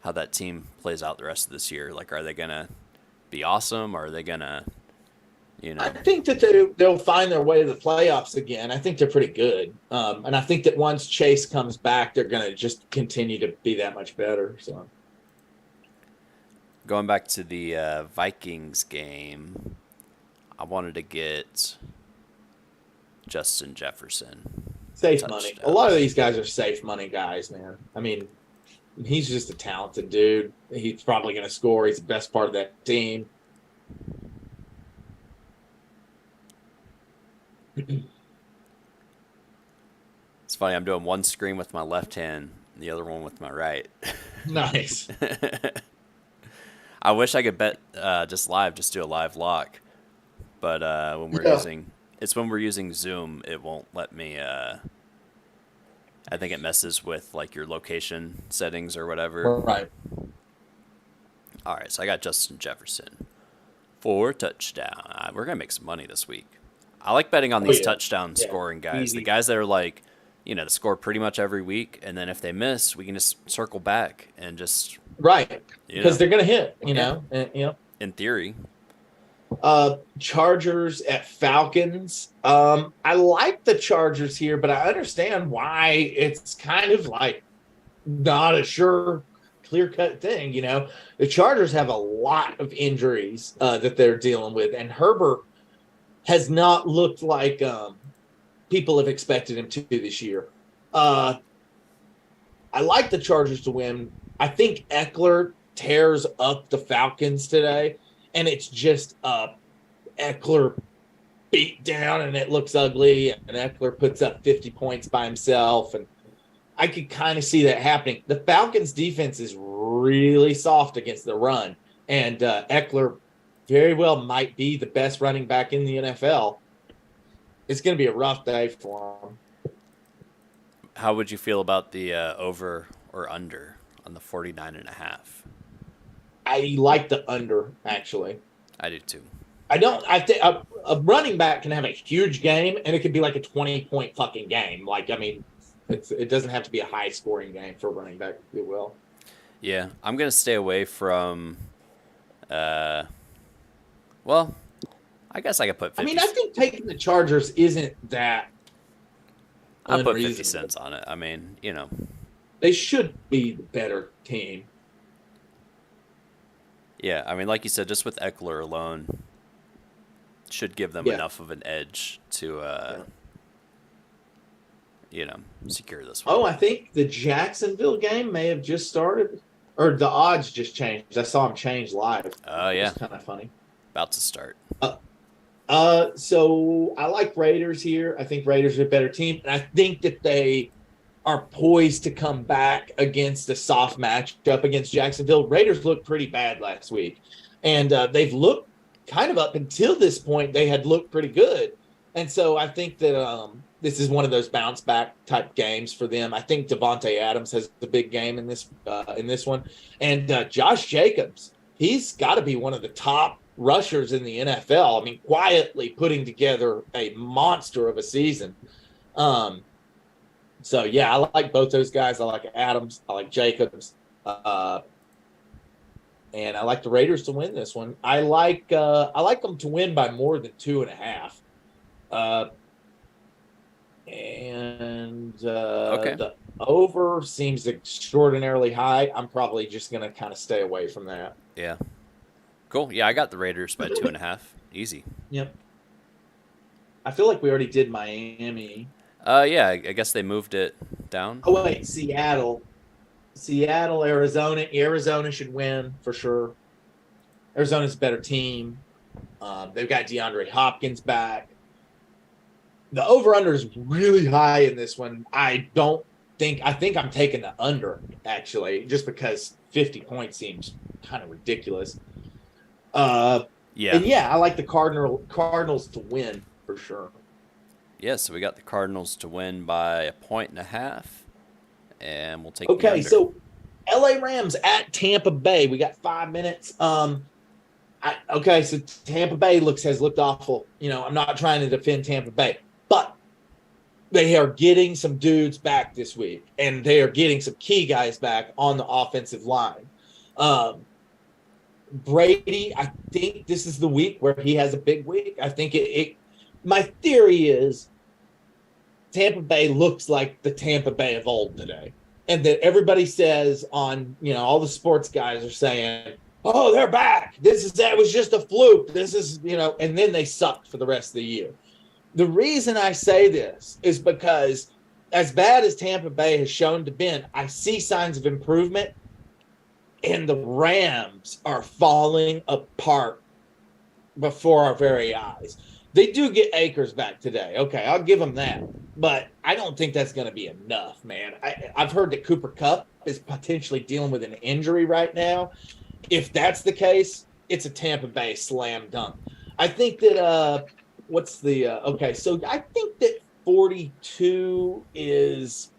that team plays out the rest of this year. Like, are they going to be awesome, or are they going to, I think that they'll find their way to the playoffs again. I think they're pretty good. And I think that once Chase comes back, they're going to just continue to be that much better. So, going back to the Vikings game, I wanted to get Justin Jefferson. Safe money. A lot of these guys are safe money guys, man. I mean, he's just a talented dude. He's probably going to score. He's the best part of that team. It's funny, I'm doing one screen with my left hand and the other one with my right. Nice. I wish I could bet just do a live lock. But when we're using Zoom, it won't let me. I think it messes with like your location settings or whatever. Right. All right, so I got Justin Jefferson for touchdown. We're gonna make some money this week. I like betting on these touchdown scoring guys. Easy. The guys that are like, that score pretty much every week, and then if they miss, we can just circle back and just right because they're gonna hit. In theory. Chargers at Falcons. I like the Chargers here, but I understand why it's kind of like not a clear-cut thing. The Chargers have a lot of injuries that they're dealing with, and Herbert has not looked like people have expected him to this year. I like the Chargers to win. I think Eckler tears up the Falcons today, and it's just Eckler beat down, and it looks ugly, and Eckler puts up 50 points by himself, and I could kind of see that happening. The Falcons' defense is really soft against the run, and Eckler very well might be the best running back in the NFL. It's going to be a rough day for him. How would you feel about the over or under on the 49.5? I like the under, actually. I do too. I think a running back can have a huge game, and it could be like a 20-point fucking game. Like, I mean, it doesn't have to be a high-scoring game for a running back to do well. Yeah, I'm going to stay away from well, I guess I could put 50. I mean, I think taking the Chargers isn't that I'll put 50 cents on it. I mean, They should be the better team. Yeah, I mean, like you said, just with Eckler alone, should give them enough of an edge to, secure this one. Oh, I think the Jacksonville game may have just started, or the odds just changed. I saw them change live. Oh, yeah. It's kind of funny. About to start. So I like Raiders here. I think Raiders are a better team, and I think that they are poised to come back against a soft matchup against Jacksonville. Raiders looked pretty bad last week, and they've looked kind of up until this point. They had looked pretty good, and so I think that this is one of those bounce back type games for them. I think Devontae Adams has the big game in this one, and Josh Jacobs, he's got to be one of the top rushers in the NFL. I mean, quietly putting together a monster of a season. So, yeah, I like both those guys. I like Adams. I like Jacobs. And I like the Raiders to win this one. I like them to win by more than 2.5. Okay. The over seems extraordinarily high. I'm probably just going to kind of stay away from that. Yeah. Cool. Yeah, I got the Raiders by 2.5. Easy. Yep. I feel like we already did Miami. Yeah, I guess they moved it down. Oh, wait, Seattle, Arizona. Arizona should win for sure. Arizona's a better team. They've got DeAndre Hopkins back. The over-under is really high in this one. I think I'm taking the under, actually, just because 50 points seems kind of ridiculous. Yeah. And yeah, I like the Cardinals to win for sure. Yeah, so we got the Cardinals to win by 1.5, and we'll take the Okay, under. so LA Rams at Tampa Bay. We got 5 minutes. So Tampa Bay has looked awful. You know, I'm not trying to defend Tampa Bay, but they are getting some dudes back this week, and they are getting some key guys back on the offensive line. Brady, I think this is the week where he has a big week. I think my theory is Tampa Bay looks like the Tampa Bay of old today. And that everybody says on, all the sports guys are saying, oh, they're back. That was just a fluke. This is, and then they sucked for the rest of the year. The reason I say this is because as bad as Tampa Bay has shown to be, I see signs of improvement, and the Rams are falling apart before our very eyes. They do get Akers back today. Okay, I'll give them that. But I don't think that's going to be enough, man. I've heard that Cooper Kupp is potentially dealing with an injury right now. If that's the case, it's a Tampa Bay slam dunk. I think that so I think that 42 is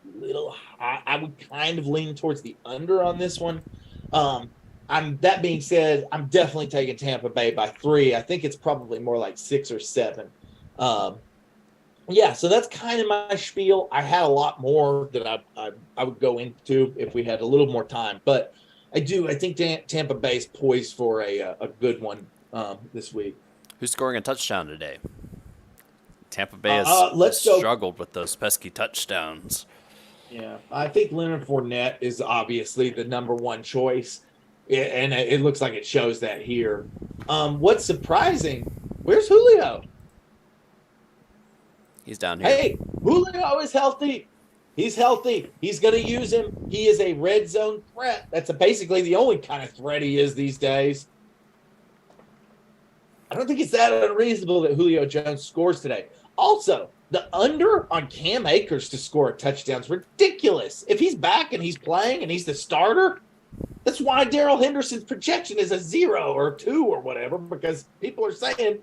a little high. I would kind of lean towards the under on this one. That being said, I'm definitely taking Tampa Bay by 3. I think it's probably more like 6 or 7. So that's kind of my spiel. I had a lot more that I would go into if we had a little more time, but I think Tampa Bay's poised for a good one this week. Who's scoring a touchdown today? Tampa Bay has struggled with those pesky touchdowns. Yeah, I think Leonard Fournette is obviously the number one choice. And it looks like it shows that here. What's surprising, where's Julio? He's down here. Hey, Julio is healthy. He's healthy. He's going to use him. He is a red zone threat. That's basically the only kind of threat he is these days. I don't think it's that unreasonable that Julio Jones scores today. Also, the under on Cam Akers to score a touchdown is ridiculous. If he's back and he's playing and he's the starter, that's why Darrell Henderson's projection is a 0 or 2 or whatever, because people are saying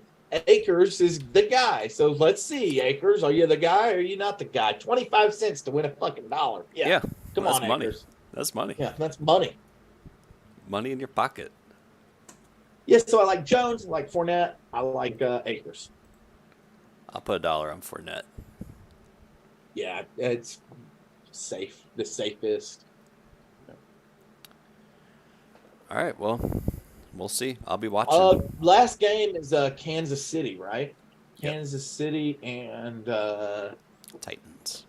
Akers is the guy. So let's see, Akers, are you the guy or are you not the guy? 25 cents to win a fucking $1. Yeah. Come on, money. Akers. That's money. Yeah, that's money. Money in your pocket. Yes, so I like Jones, I like Fournette, I like Akers. I'll put $1 on Fournette. Yeah, it's safe, the safest. All right, well, we'll see. I'll be watching. Last game is Kansas City, right? Yep. Kansas City and Titans.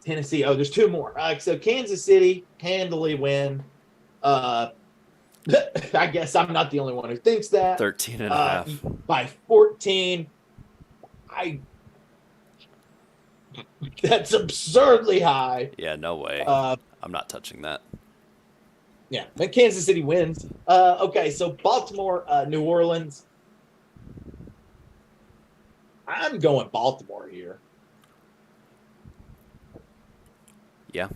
Tennessee. Oh, there's 2 more. So Kansas City handily win. I guess I'm not the only one who thinks that. 13.5. By 14. That's absurdly high. Yeah, no way. I'm not touching that. Yeah, and Kansas City wins. Okay, so Baltimore, New Orleans. I'm going Baltimore here. Yeah.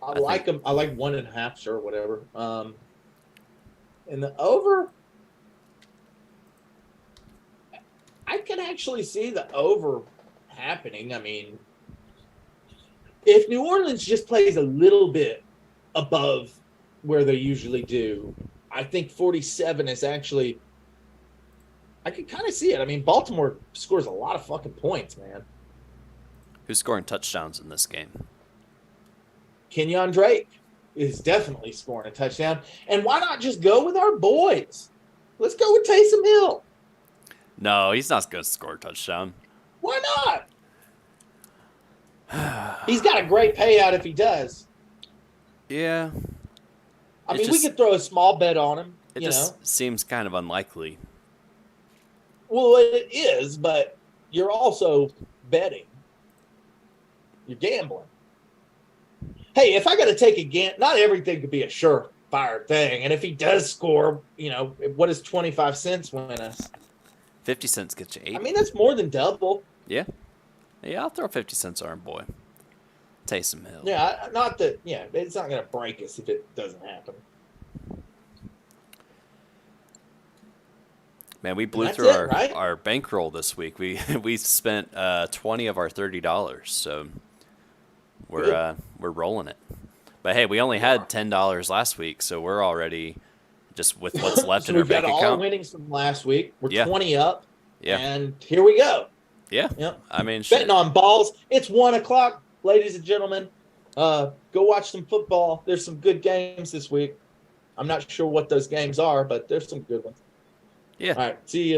I I like think them. I like 1.5, sure, whatever. And the over, I can actually see the over happening. I mean, if New Orleans just plays a little bit above where they usually do, I think 47 is actually. I can kind of see it. I mean, Baltimore scores a lot of fucking points, man. who's scoring touchdowns in this game? Kenyon Drake is definitely scoring a touchdown. And why not just go with our boys? Let's go with Taysom Hill. No, he's not going to score a touchdown. Why not? He's got a great payout if he does. Yeah. I mean, we could throw a small bet on him. It just seems kind of unlikely. Well, it is, but you're also betting. You're gambling. Hey, if I got to take a gamble, not everything could be a surefire thing. And if he does score, what does 25 cents win us? 50 cents gets you 8. I mean, that's more than double. Yeah. Yeah, I'll throw 50 cents on our boy. Taysom Hill. Yeah, not that. Yeah, it's not going to break us if it doesn't happen. Man, we blew through our bankroll this week. We spent 20 of our $30, so we're rolling it. But hey, we only had $10 last week, so we're already just with what's left in our bank account. We've got all winnings from last week. We're 20 up. Yeah, and here we go. Yeah. Yep. I mean, betting on balls. It's 1:00, ladies and gentlemen. Go watch some football. There's some good games this week. I'm not sure what those games are, but there's some good ones. Yeah. All right. See you.